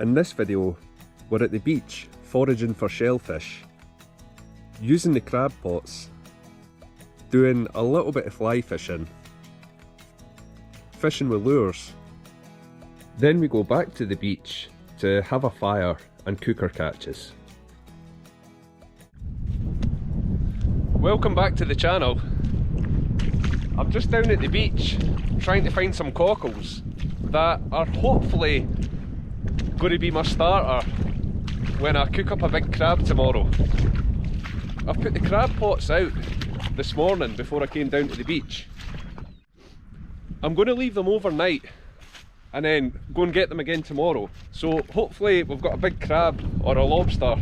In this video, we're at the beach foraging for shellfish, using the crab pots, doing a little bit of fly fishing, fishing with lures. Then we go back to the beach to have a fire and cook our catches. Welcome back to the channel. I'm just down at the beach trying to find some cockles that are hopefully going to be my starter when I cook up a big crab tomorrow. I've put the crab pots out this morning before I came down to the beach. I'm going to leave them overnight and then go and get them again tomorrow. So hopefully we've got a big crab or a lobster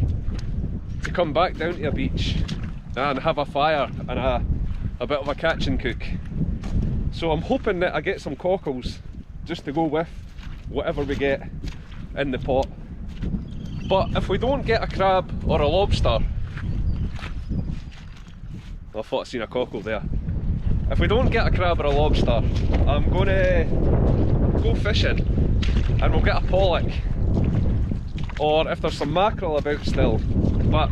to come back down to a beach and have a fire and a bit of a catch and cook. So I'm hoping that I get some cockles just to go with whatever we get in the pot. But if we don't get a crab or a lobster, I thought I seen a cockle there. If we don't get a crab or a lobster, I'm going to go fishing and we'll get a pollock, or if there's some mackerel about still, but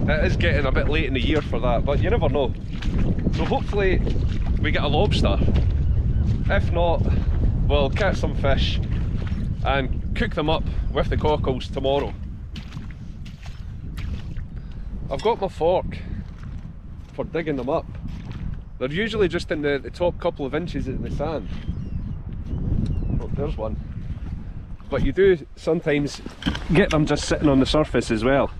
it is getting a bit late in the year for that, but you never know. So hopefully we get a lobster. If not, we'll catch some fish and cook them up with the cockles tomorrow. I've got my fork for digging them up. They're usually just in the top couple of inches in the sand. Oh, there's one. But you do sometimes get them just sitting on the surface as well.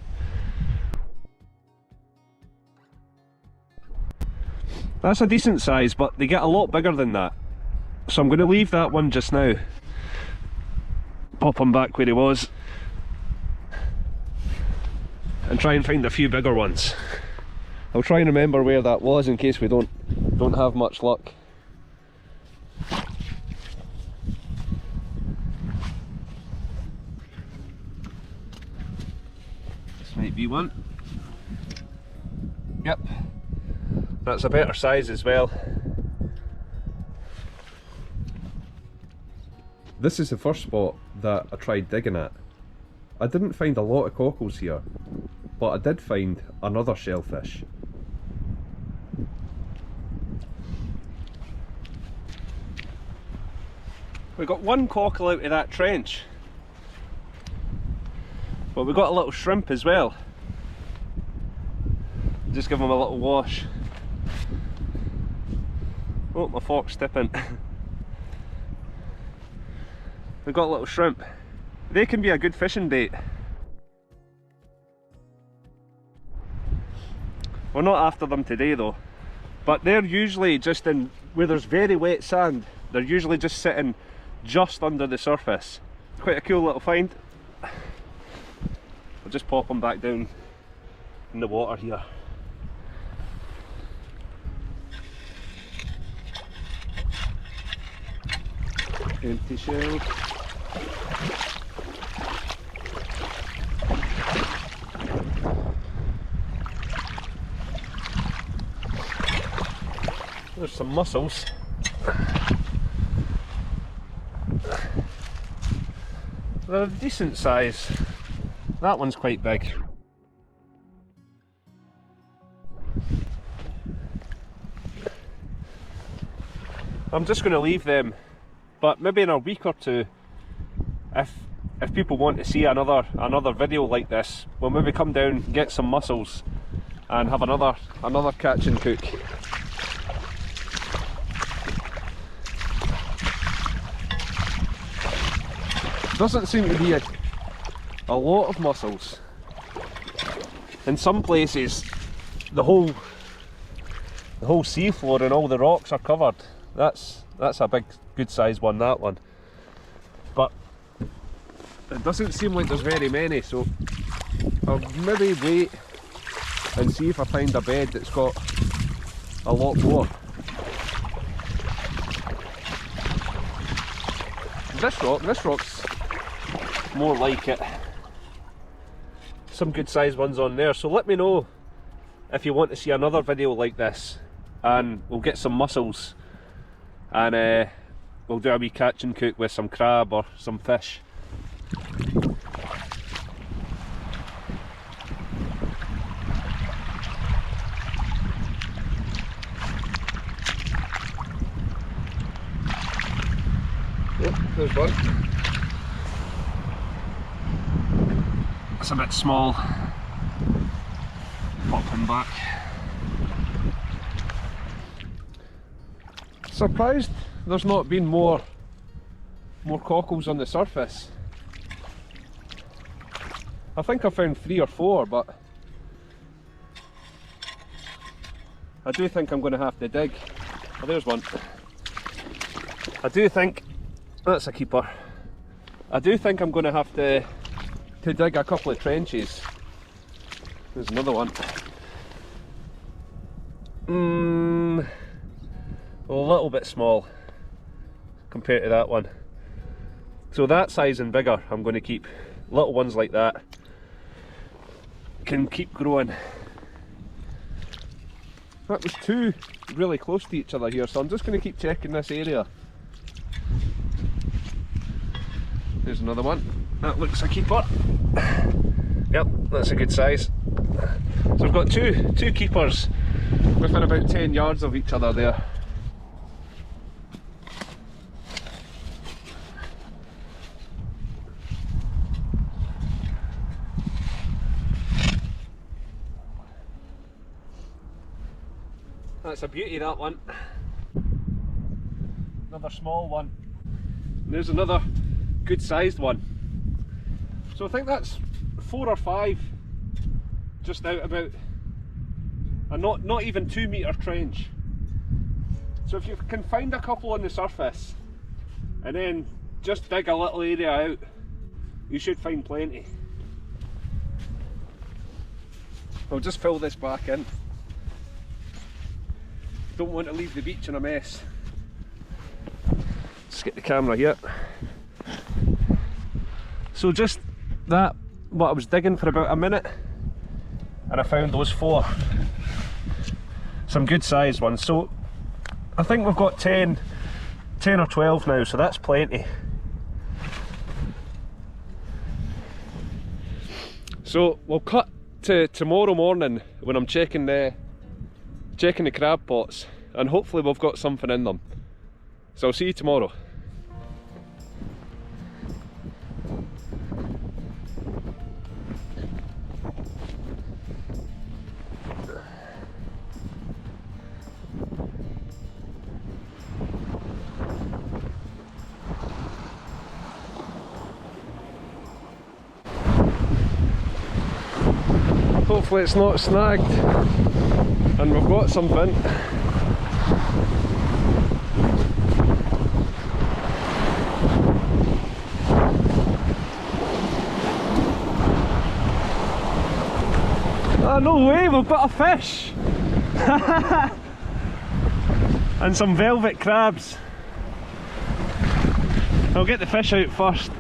That's a decent size, but they get a lot bigger than that. So I'm going to leave that one just now. Pop him back where he was. And try and find a few bigger ones. I'll try and remember where that was in case we don't have much luck. This might be one. Yep. That's a better size as well. This is the first spot that I tried digging at. I didn't find a lot of cockles here, but I did find another shellfish. We got one cockle out of that trench, but we got a little shrimp as well. Just give them a little wash. Oh, my fork's tipping. We've got a little shrimp. They can be a good fishing bait. We're not after them today though, but they're usually just in where there's very wet sand. They're usually just sitting just under the surface. Quite a cool little find. I'll just pop them back down in the water here. Empty shell. There's some mussels. They're a decent size. That one's quite big. I'm just going to leave them, but maybe in a week or two, if people want to see another video like this, we'll maybe come down, get some mussels and have another catch and cook. Doesn't seem to be a lot of mussels. In some places the whole seafloor and all the rocks are covered. That's a big good sized one, that one. But it doesn't seem like there's very many, so I'll maybe wait and see if I find a bed that's got a lot more. This rock's more like it. Some good sized ones on there, so let me know if you want to see another video like this, and we'll get some mussels and we'll do a wee catch and cook with some crab or some fish. There's one. It's a bit small. Pop him back. Surprised there's not been more cockles on the surface. I think I found 3 or 4, but I do think I'm going to have to dig. Oh, there's one. I do think that's a keeper. I do think I'm going to have to dig a couple of trenches. There's another one. A little bit small compared to that one. So that size and bigger I'm going to keep. Little ones like that can keep growing. That was 2 really close to each other here, so I'm just going to keep checking this area. There's another one. That looks a keeper. Yep, that's a good size. So I've got two keepers within about 10 yards of each other there. That's a beauty, that one. Another small one. And there's another good sized one. So I think that's 4 or 5 just out about a not even 2 metre trench. So if you can find a couple on the surface and then just dig a little area out, you should find plenty. I'll just fill this back in. Don't want to leave the beach in a mess. Just get the camera here. So just that, what I was digging for about a minute, and I found those 4. Some good sized ones. So I think we've got 10 or 12 now, so that's plenty. So we'll cut to tomorrow morning when I'm checking the crab pots, and hopefully we've got something in them. So I'll see you tomorrow. Hopefully it's not snagged and we've got something. Oh, no way, we've got a fish! And some velvet crabs. I'll get the fish out first.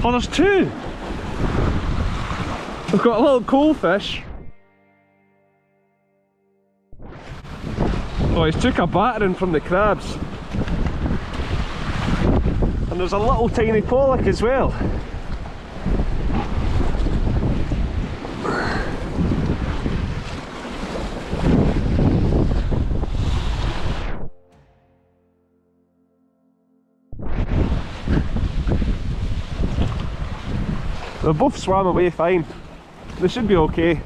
Oh, there's 2! We've got a little coal fish. Oh, he's took a battering from the crabs. And there's a little tiny pollock as well. They both swam away fine. They should be okay.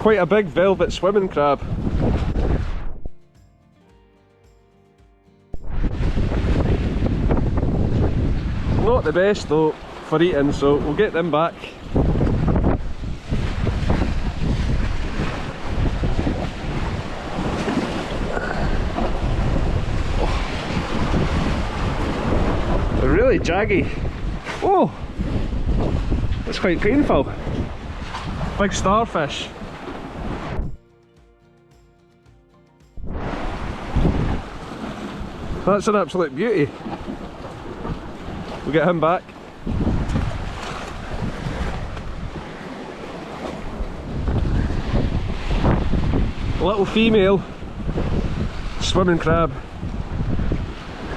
Quite a big velvet swimming crab. Not the best though for eating, so we'll get them back. Oh. They're really jaggy. Oh, that's quite painful. Big starfish. That's an absolute beauty. We'll get him back. Little female swimming crab.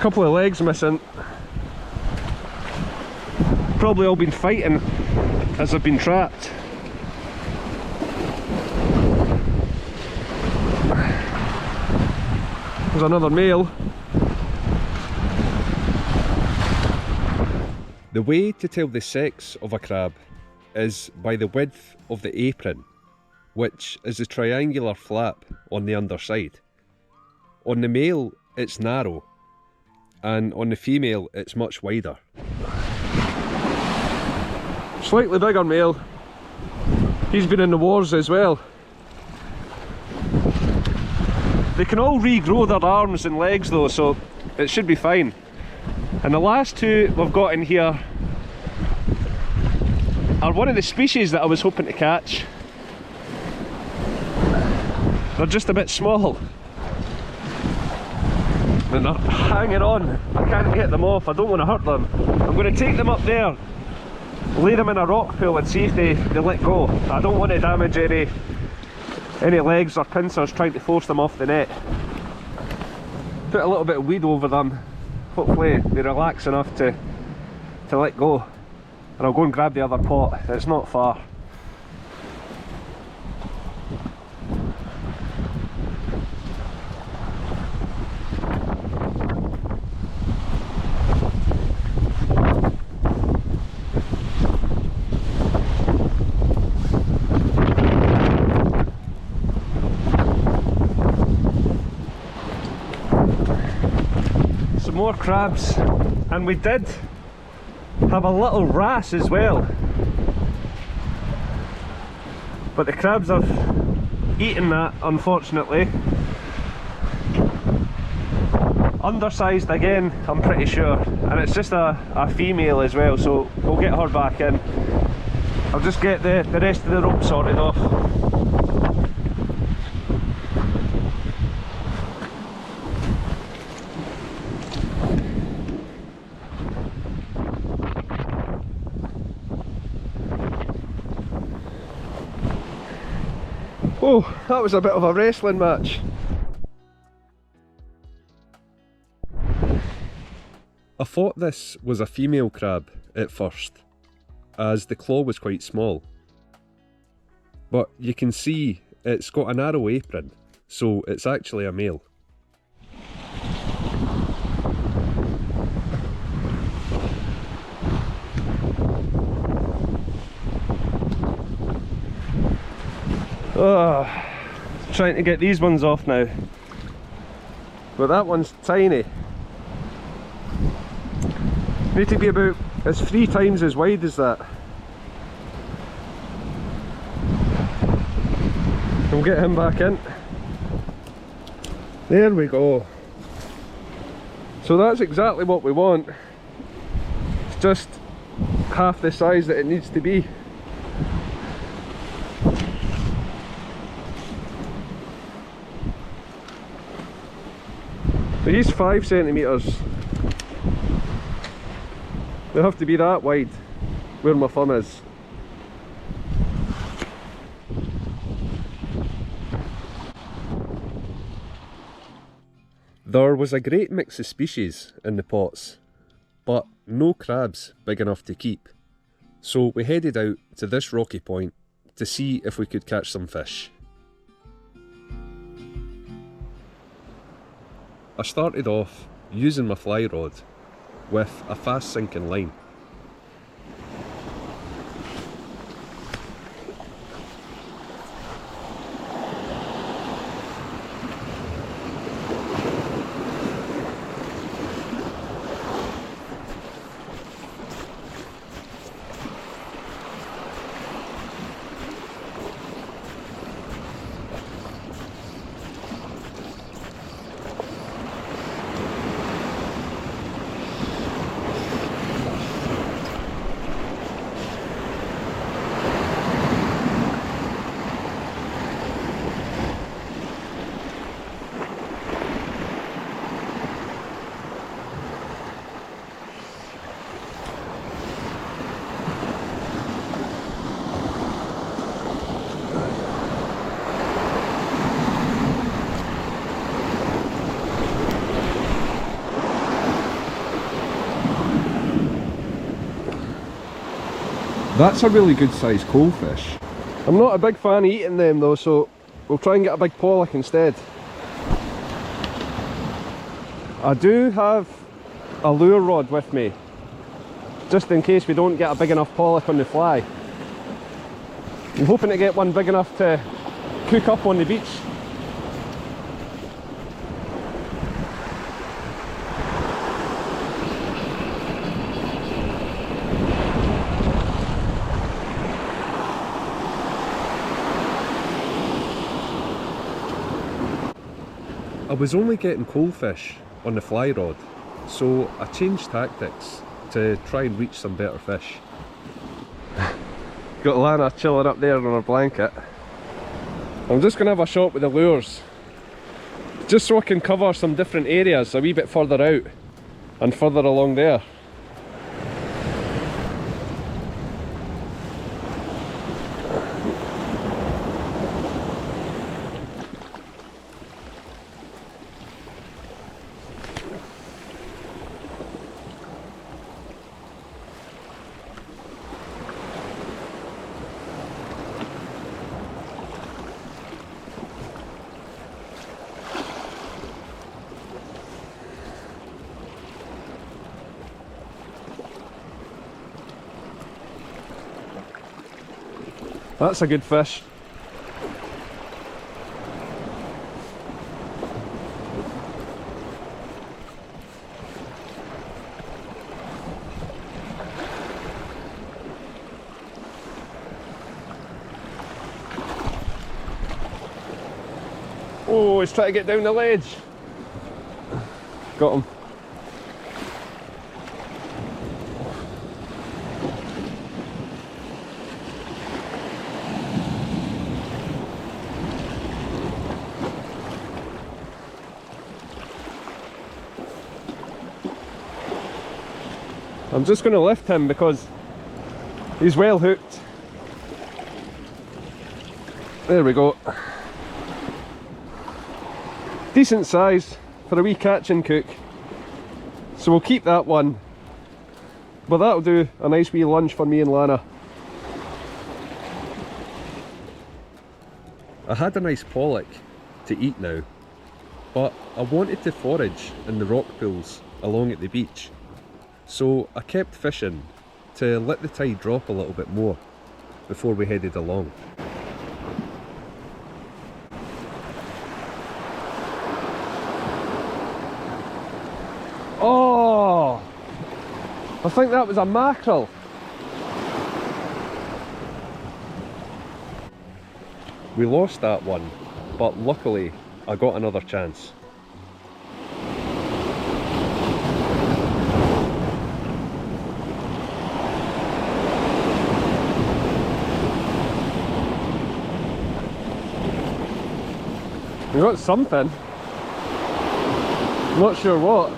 couple of legs missing. Probably all been fighting as they've been trapped. There's another male. The way to tell the sex of a crab is by the width of the apron, which is a triangular flap on the underside. On the male it's narrow, and on the female it's much wider. Slightly bigger male. He's been in the wars as well. They can all regrow their arms and legs though, so it should be fine. And the last two we've got in here are one of the species that I was hoping to catch. They're just a bit small. And they're hanging on. I can't get them off, I don't want to hurt them. I'm going to take them up there, lay them in a rock pool and see if they let go. I don't want to damage any legs or pincers trying to force them off the net. Put a little bit of weed over them. Hopefully they relax enough to let go. And I'll go and grab the other pot, it's not far. Some more crabs, and we did have a little wrasse as well, but the crabs have eaten that, unfortunately. Undersized again, I'm pretty sure, and it's just a female as well, so we'll get her back in. I'll just get the rest of the rope sorted off. Oh, that was a bit of a wrestling match. I thought this was a female crab at first, as the claw was quite small. But you can see it's got a narrow apron, so it's actually a male. Oh, trying to get these ones off now, but that one's tiny. Need to be about, it's 3 times as wide as that. We'll get him back in. There we go. So that's exactly what we want. It's just half the size that it needs to be. But he's 5 centimetres. They have to be that wide where my thumb is. There was a great mix of species in the pots, but no crabs big enough to keep. So we headed out to this rocky point to see if we could catch some fish. I started off using my fly rod with a fast sinking line. That's a really good sized coalfish. I'm not a big fan of eating them though, so we'll try and get a big pollock instead. I do have a lure rod with me, just in case we don't get a big enough pollock on the fly. I'm hoping to get one big enough to cook up on the beach. I was only getting coalfish on the fly rod, so I changed tactics to try and reach some better fish. Got Lana chilling up there on her blanket. I'm just going to have a shot with the lures, just so I can cover some different areas a wee bit further out and further along there. That's a good fish. Oh, he's trying to get down the ledge. Got him. I'm just going to lift him because he's well hooked. There we go. Decent size for a wee catch and cook. So we'll keep that one. But that'll do a nice wee lunch for me and Lana. I had a nice pollock to eat now, but I wanted to forage in the rock pools along at the beach. So I kept fishing to let the tide drop a little bit more before we headed along. Oh! I think that was a mackerel. We lost that one, but luckily I got another chance. We got something. Not sure what.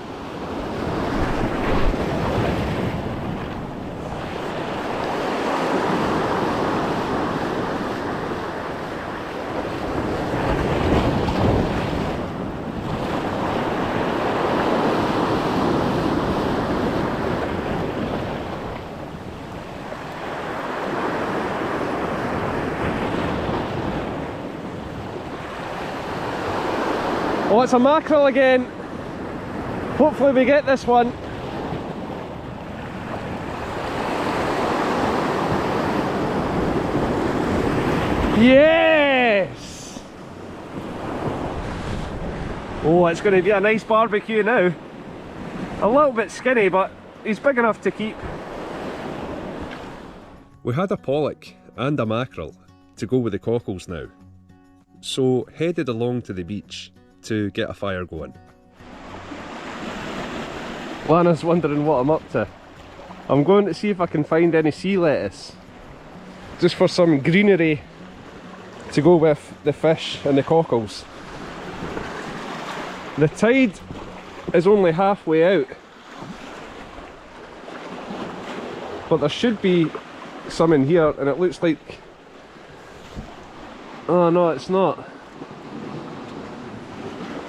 Oh, it's a mackerel again. Hopefully we get this one. Yes! Oh, it's going to be a nice barbecue now. A little bit skinny, but he's big enough to keep. We had a pollock and a mackerel to go with the cockles now, so headed along to the beach to get a fire going. Lana's wondering what I'm up to. I'm going to see if I can find any sea lettuce, just for some greenery to go with the fish and the cockles. The tide is only halfway out, but there should be some in here, and it looks like... oh no, it's not.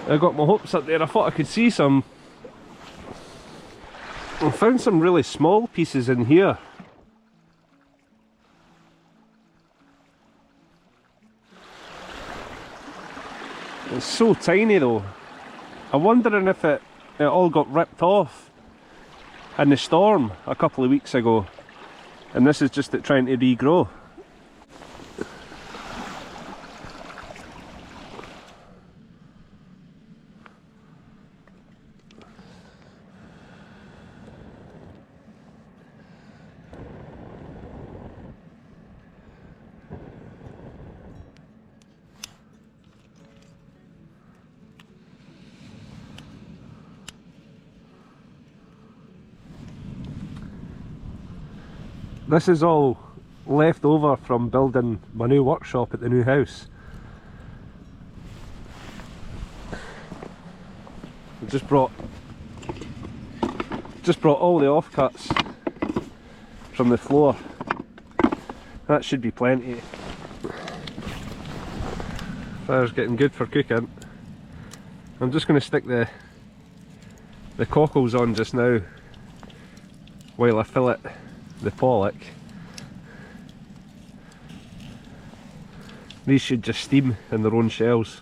I got my hopes up there, I thought I could see some. I found some really small pieces in here. It's so tiny though. I'm wondering if it all got ripped off in the storm a couple of weeks ago, and this is just it trying to regrow. This is all left over from building my new workshop at the new house. I just brought all the offcuts from the floor. That should be plenty. Fire's getting good for cooking. I'm just going to stick the cockles on just now while I fillet the pollock. These should just steam in their own shells.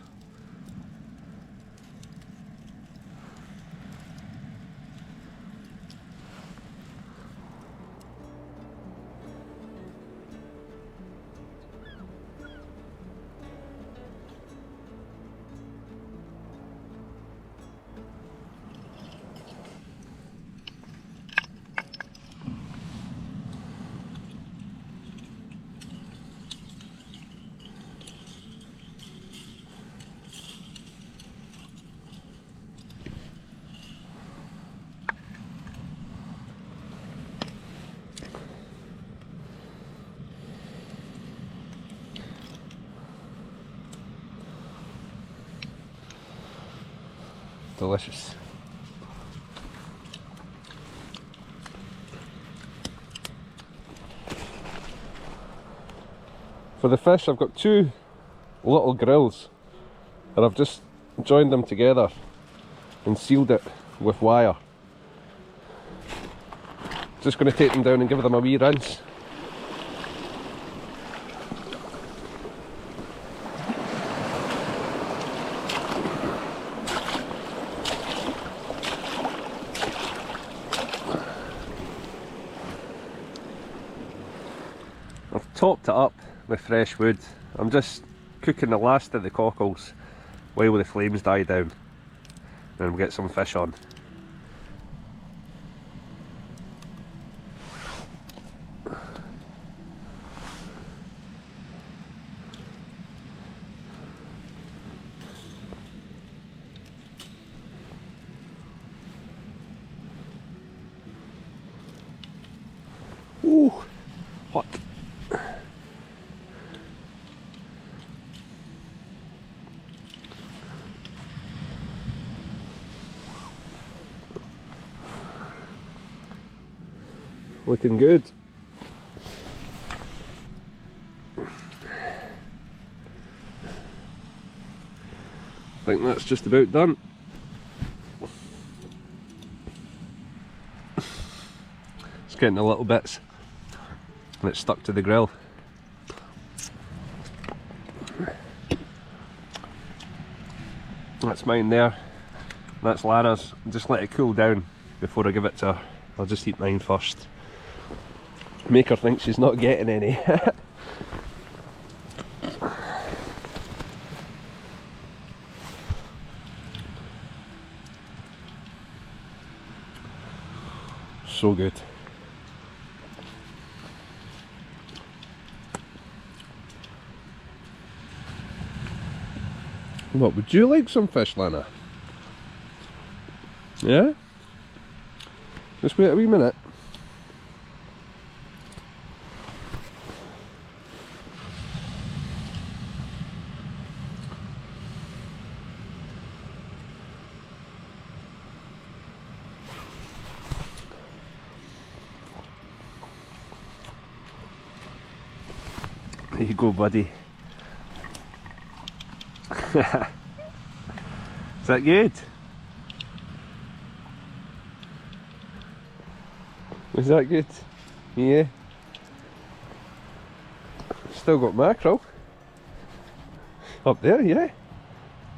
Delicious. For the fish, I've got two little grills and I've just joined them together and sealed it with wire. Just going to take them down and give them a wee rinse. Topped it up with fresh wood. I'm just cooking the last of the cockles while the flames die down, and we'll get some fish on. Ooh, hot. Looking good. I think that's just about done. It's getting the little bits and it's stuck to the grill. That's mine there. That's Lana's. Just let it cool down before I give it to her. I'll just eat mine first. Make her think she's not getting any. So good. What, would you like some fish, Lana? Yeah? Just wait a wee minute. There you go, buddy. Is that good? Was that good? Yeah. Still got mackerel. Up there, yeah.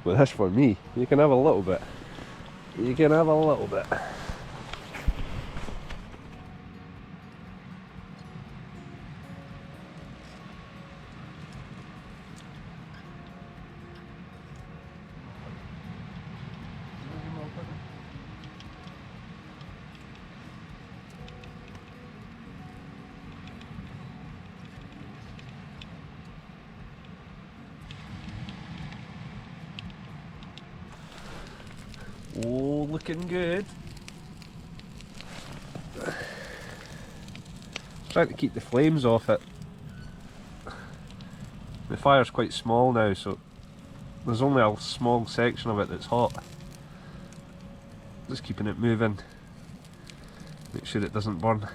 But that's for me. You can have a little bit. You can have a little bit. Oh, looking good. Trying to keep the flames off it. The fire's quite small now, so there's only a small section of it that's hot. Just keeping it moving. Make sure it doesn't burn.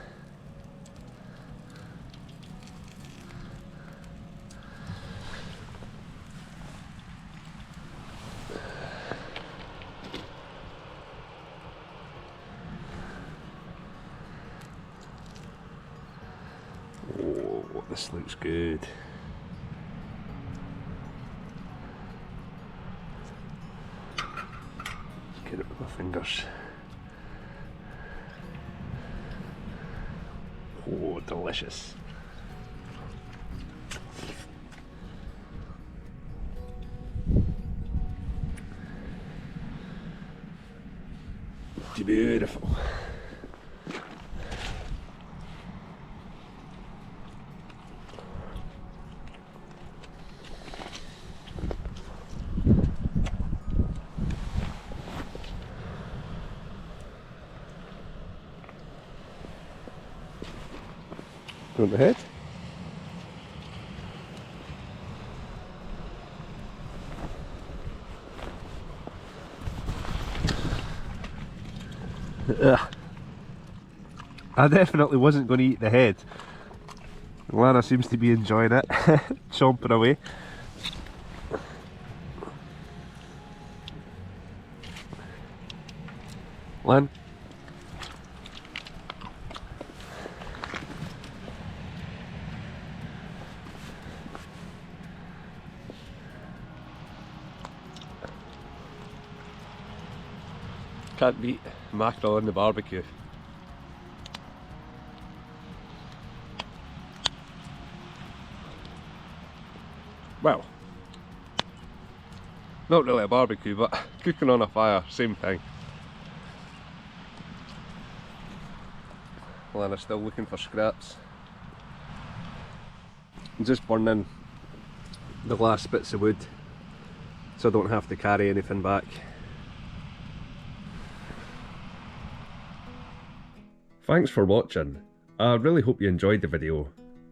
Oh, this looks good. Let's get it with my fingers. Oh, delicious. Beautiful. Going ahead. I definitely wasn't going to eat the head. Lana seems to be enjoying it, chomping away. Lan? Can't beat mackerel on the barbecue. Well, not really a barbecue, but cooking on a fire, same thing. Lana's still looking for scraps. I'm just burning the last bits of wood so I don't have to carry anything back. Thanks for watching. I really hope you enjoyed the video,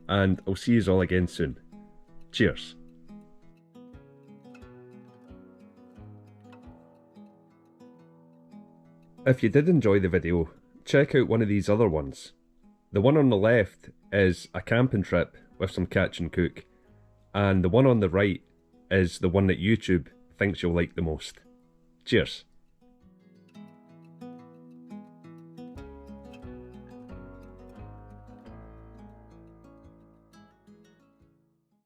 and I'll see you all again soon. Cheers. If you did enjoy the video, check out one of these other ones. The one on the left is a camping trip with some catch and cook, and the one on the right is the one that YouTube thinks you'll like the most. Cheers.